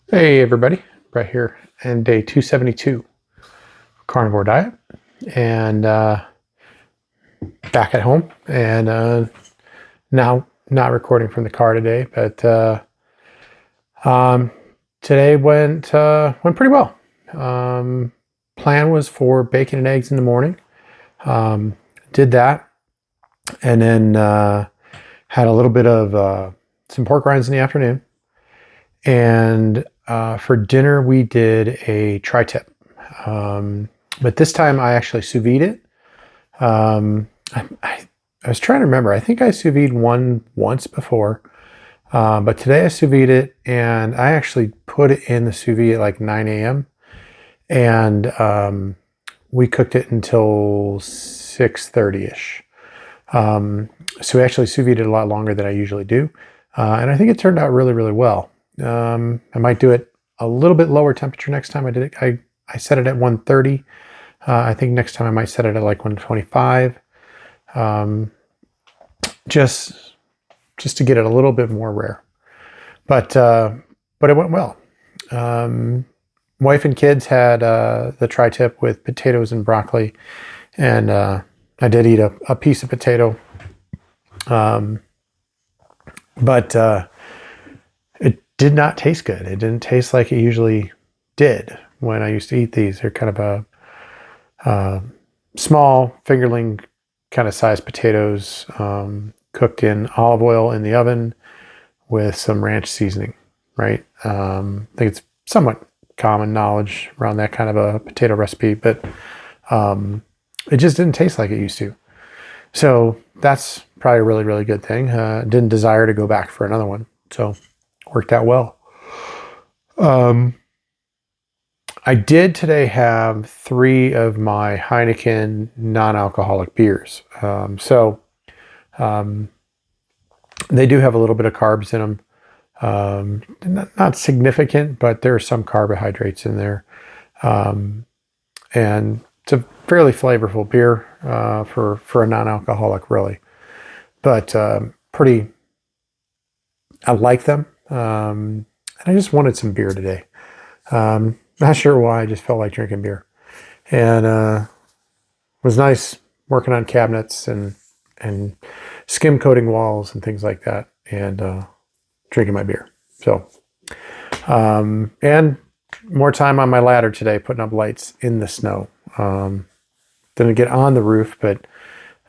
Hey everybody, Brett here, and day 272 Carnivore Diet, and back at home, and now not recording from the car today, but um, today went pretty well. Plan was for bacon and eggs in the morning. Did that, and then had a little bit of some pork rinds in the afternoon, and for dinner we did a tri-tip. But this time I actually sous vide it. I was trying to remember. I think I sous vide one once before, but today I sous vide it, and I actually put it in the sous vide at like 9 a.m. and we cooked it until 6:30ish. So we actually sous vide it a lot longer than I usually do, and I think it turned out really, really well. I might do it a little bit lower temperature next time I did it. I set it at 130. I think next time I might set it at like 125. Just to get it a little bit more rare. But it went well. Wife and kids had the tri-tip with potatoes and broccoli, and I did eat a piece of potato. But it did not taste good. It didn't taste like it usually did when I used to eat these. They're kind of a small fingerling kind of sized potatoes, cooked in olive oil in the oven with some ranch seasoning, right? I think it's somewhat common knowledge around that kind of a potato recipe, but it just didn't taste like it used to. So that's probably a really, really good thing. Didn't desire to go back for another one. So worked out well. I did today have 3 of my Heineken non-alcoholic beers. They do have a little bit of carbs in them. Not significant, but there are some carbohydrates in there. And it's a fairly flavorful beer for a non-alcoholic, really. But I like them. And I just wanted some beer today. Not sure why, I just felt like drinking beer. And it was nice working on cabinets and skim coating walls and things like that, and drinking my beer. So, and more time on my ladder today, putting up lights in the snow. Didn't get on the roof, but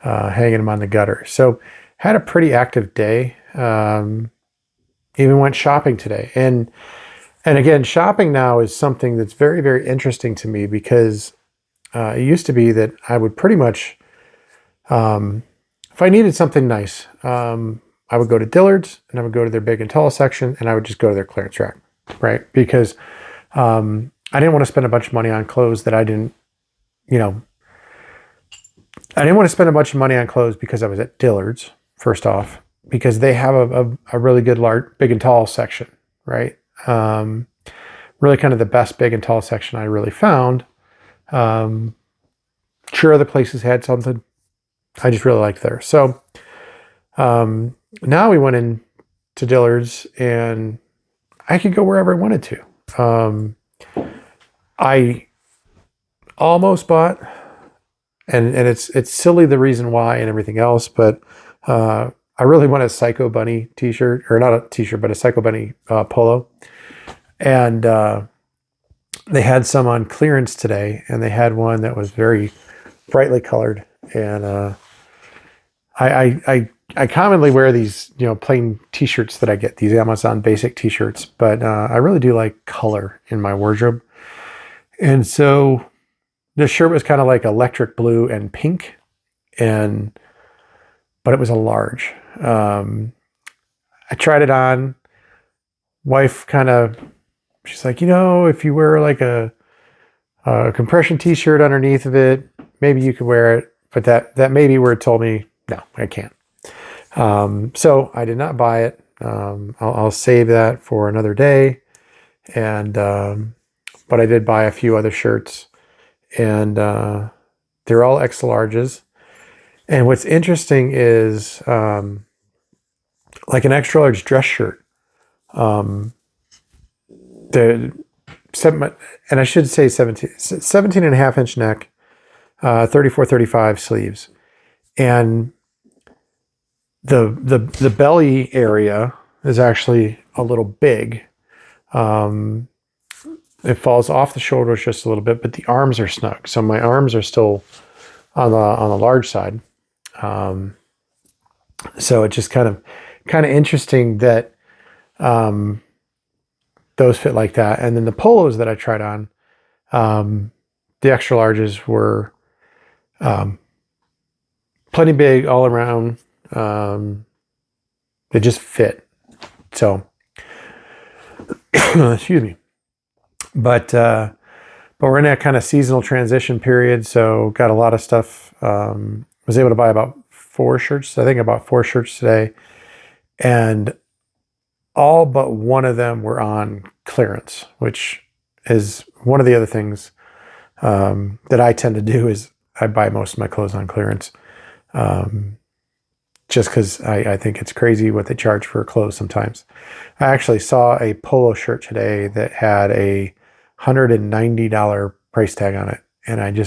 hanging them on the gutter. So had a pretty active day. Even went shopping today. And again, shopping now is something that's very, very interesting to me, because it used to be that I would pretty much, if I needed something nice, I would go to Dillard's and I would go to their big and tall section, and I would just go to their clearance rack, right? Because I didn't want to spend a bunch of money on clothes that I didn't want to spend a bunch of money on clothes because I was at Dillard's, first off, because they have a really good big and tall section, right? Really kind of the best big and tall section I really found. Sure, other places had something. I just really liked theirs. So now we went in to Dillard's, and I could go wherever I wanted to. I almost bought, and it's silly the reason why and everything else, but I really want a Psycho Bunny t-shirt, or not a t-shirt, but a Psycho Bunny polo. And they had some on clearance today, and they had one that was very brightly colored. And I commonly wear these, plain t-shirts that I get, these Amazon basic t-shirts, but I really do like color in my wardrobe. And so this shirt was kind of like electric blue and pink, but it was a large. I tried it on. Wife she's like, if you wear like a compression t-shirt underneath of it, maybe you could wear it. But that may be where it told me, no, I can't. So I did not buy it. I'll save that for another day. And but I did buy a few other shirts, and they're all X larges. And what's interesting is like an extra large dress shirt. the and I should say 17 and a half inch neck, 34, 35 sleeves. And the belly area is actually a little big. It falls off the shoulders just a little bit, but the arms are snug. So my arms are still on the large side. So it's just kind of interesting that those fit like that. And then the polos that I tried on, the extra larges were plenty big all around. They just fit. So, excuse me. But we're in that kind of seasonal transition period. So got a lot of stuff. Was able to buy about 4 shirts. I think about 4 shirts today. And all but one of them were on clearance, which is one of the other things that I tend to do is I buy most of my clothes on clearance. Just because I think it's crazy what they charge for clothes sometimes. I actually saw a polo shirt today that had a $190 price tag on it. And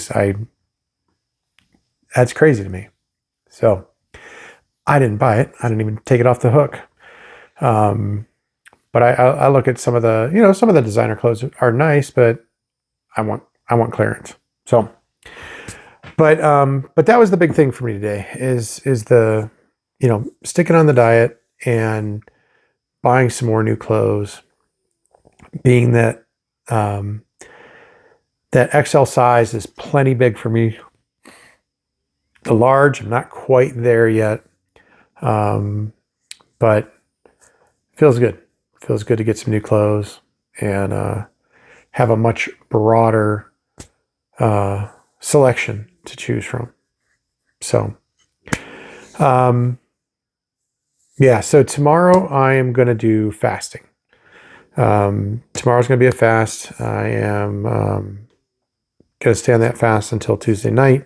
that's crazy to me. So I didn't buy it. I didn't even take it off the hook. But I look at some of the, some of the designer clothes are nice, but I want clearance. So, but that was the big thing for me today is the, sticking on the diet and buying some more new clothes, being that, that XL size is plenty big for me. The large, I'm not quite there yet. But feels good. Feels good to get some new clothes and have a much broader selection to choose from. So, yeah. So tomorrow I am going to do fasting. Tomorrow's going to be a fast. I am going to stay on that fast until Tuesday night.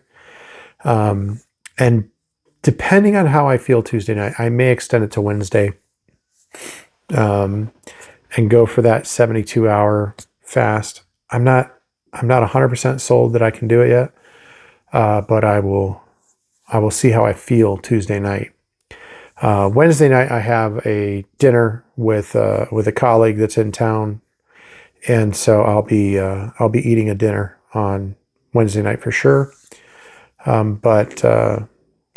And depending on how I feel Tuesday night, I may extend it to Wednesday. And go for that 72-hour fast. I'm not 100% sold that I can do it yet, but I will see how I feel Tuesday night. Wednesday night I have a dinner with a colleague that's in town, and so I'll be eating a dinner on Wednesday night for sure. But that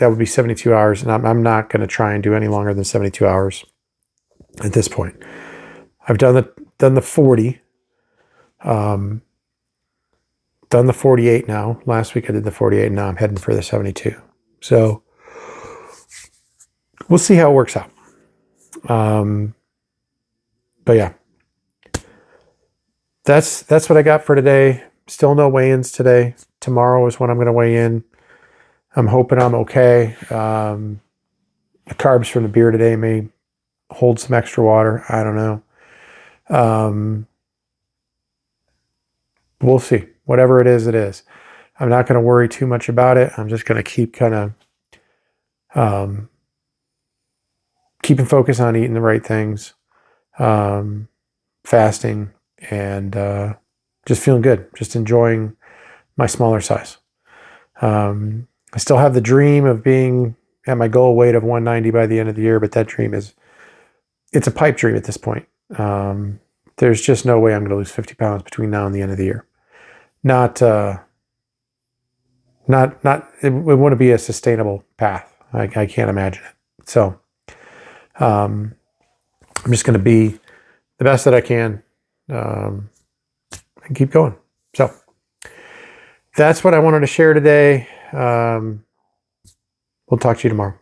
would be 72 hours, and I'm not going to try and do any longer than 72 hours at this point. I've done the 40, done the 48 now. Last week I did the 48, and now I'm heading for the 72. So we'll see how it works out. But yeah, that's what I got for today. Still no weigh-ins today. Tomorrow is when I'm going to weigh in. I'm hoping I'm okay. The carbs from the beer today may hold some extra water. I don't know. We'll see. Whatever it is, it is. I'm not going to worry too much about it. I'm just going to keep kind of keeping focus on eating the right things, fasting, and just feeling good. Just enjoying my smaller size. I still have the dream of being at my goal weight of 190 by the end of the year, but that dream it's a pipe dream at this point. There's just no way I'm going to lose 50 pounds between now and the end of the year. It wouldn't be a sustainable path. I can't imagine it. So, I'm just going to be the best that I can, and keep going. So that's what I wanted to share today. We'll talk to you tomorrow.